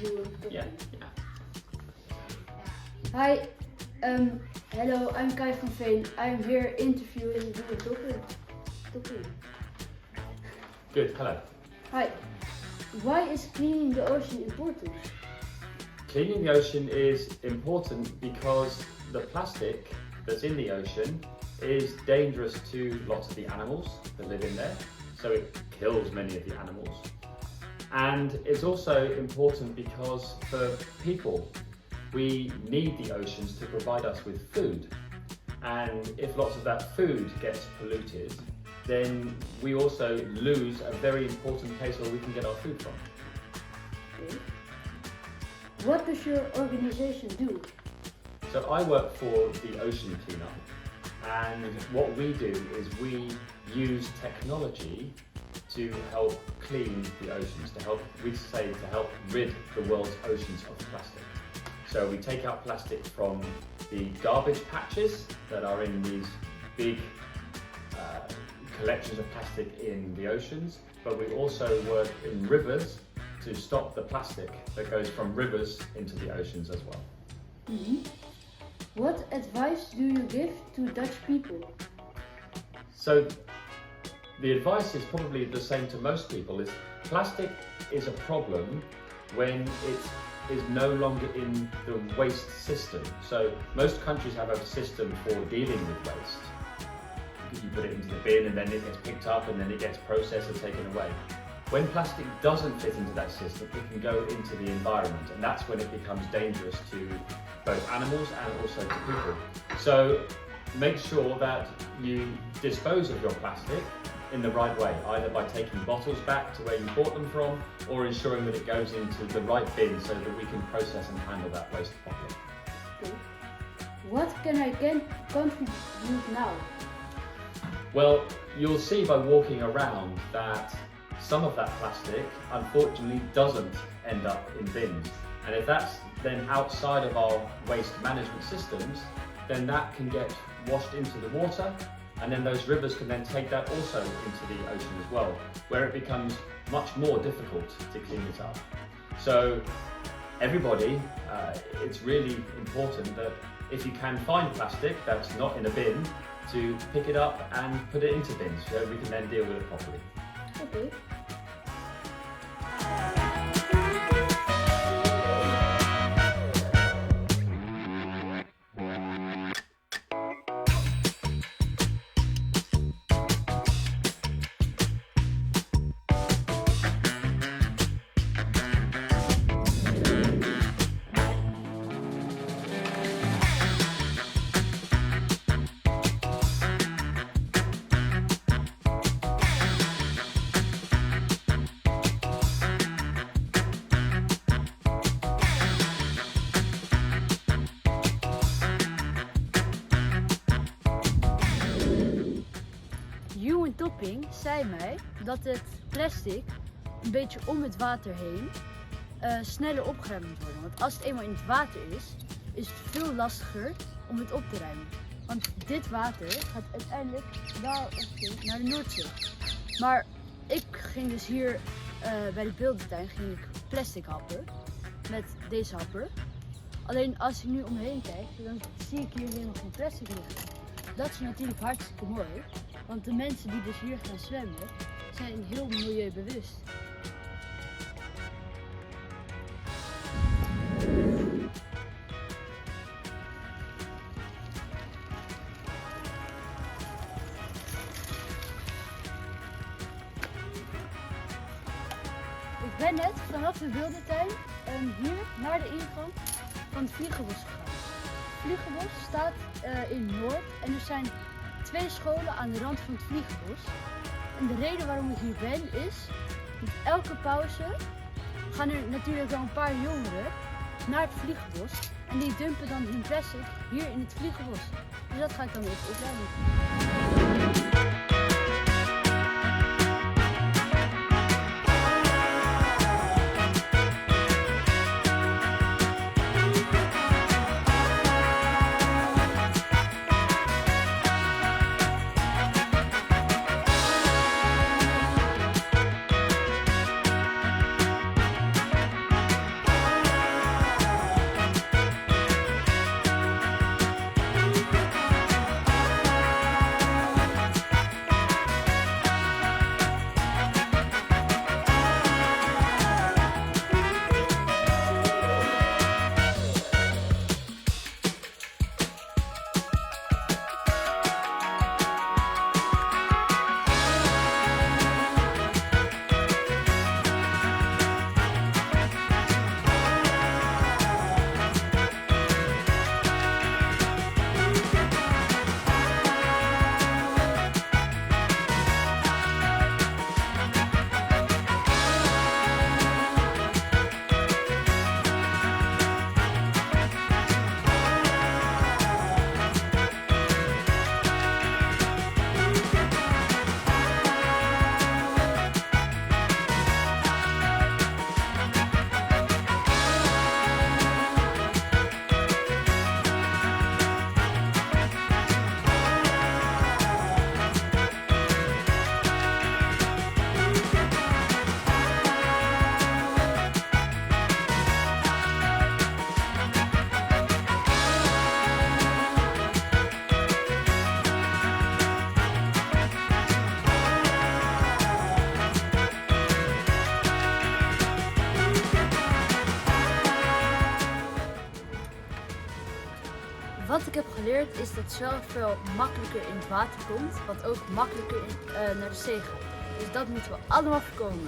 you topic. Yeah. Hi, hello, I'm Kai from Veen. I'm here interviewing you topic. Good, hello. Hi, why is cleaning the ocean important? Cleaning the ocean is important because the plastic that's in the ocean is dangerous to lots of the animals that live in there, so it kills many of the animals. And it's also important because for people, we need the oceans to provide us with food. And if lots of that food gets polluted, then we also lose a very important place where we can get our food from. Okay. What does your organization do? So I work for the Ocean Cleanup, and what we do is we use technology to help clean the oceans, to help rid the world's oceans of plastic. So we take out plastic from the garbage patches that are in these big collections of plastic in the oceans, but we also work in rivers to stop the plastic that goes from rivers into the oceans as well. Mm-hmm. What advice do you give to Dutch people? So the advice is probably the same to most people, is plastic is a problem when it is no longer in the waste system. So most countries have a system for dealing with waste. You put it into the bin and then it gets picked up and then it gets processed and taken away. When plastic doesn't fit into that system, it can go into the environment, and that's when it becomes dangerous to both animals and also to people. So make sure that you dispose of your plastic in the right way, either by taking bottles back to where you bought them from, or ensuring that it goes into the right bin so that we can process and handle that waste properly. Okay. What can I contribute now? Well, you'll see by walking around that some of that plastic unfortunately doesn't end up in bins. And if that's then outside of our waste management systems, then that can get washed into the water, and then those rivers can then take that also into the ocean as well, where it becomes much more difficult to clean it up. So everybody, it's really important that if you can find plastic that's not in a bin, to pick it up and put it into bins so we can then deal with it properly. Okay. Topping zei mij dat het plastic een beetje om het water heen sneller opgeruimd moet worden. Want als het eenmaal in het water is het veel lastiger om het op te ruimen. Want dit water gaat uiteindelijk daar naar de Noordzee. Maar ik ging dus hier bij de beeldentuin plastic happen met deze happer. Alleen als ik nu omheen kijk, dan zie ik hier helemaal geen plastic liggen. Dat is natuurlijk hartstikke mooi. Want de mensen die dus hier gaan zwemmen, zijn heel milieubewust. Ik ben net vanaf de beeldentuin hier naar de ingang van het Vliegenbos gegaan. Het Vliegenbos staat in Noord en er zijn 2 scholen aan de rand van het Vliegenbos. En de reden waarom ik hier ben is, met elke pauze gaan er natuurlijk wel een paar jongeren naar het Vliegenbos. En die dumpen dan hun plastic hier in het Vliegenbos. Dus dat ga ik dan even opruimen. Wat ik heb geleerd is dat zoveel makkelijker in het water komt, wat ook makkelijker naar de zee gaat. Dus dat moeten we allemaal voorkomen.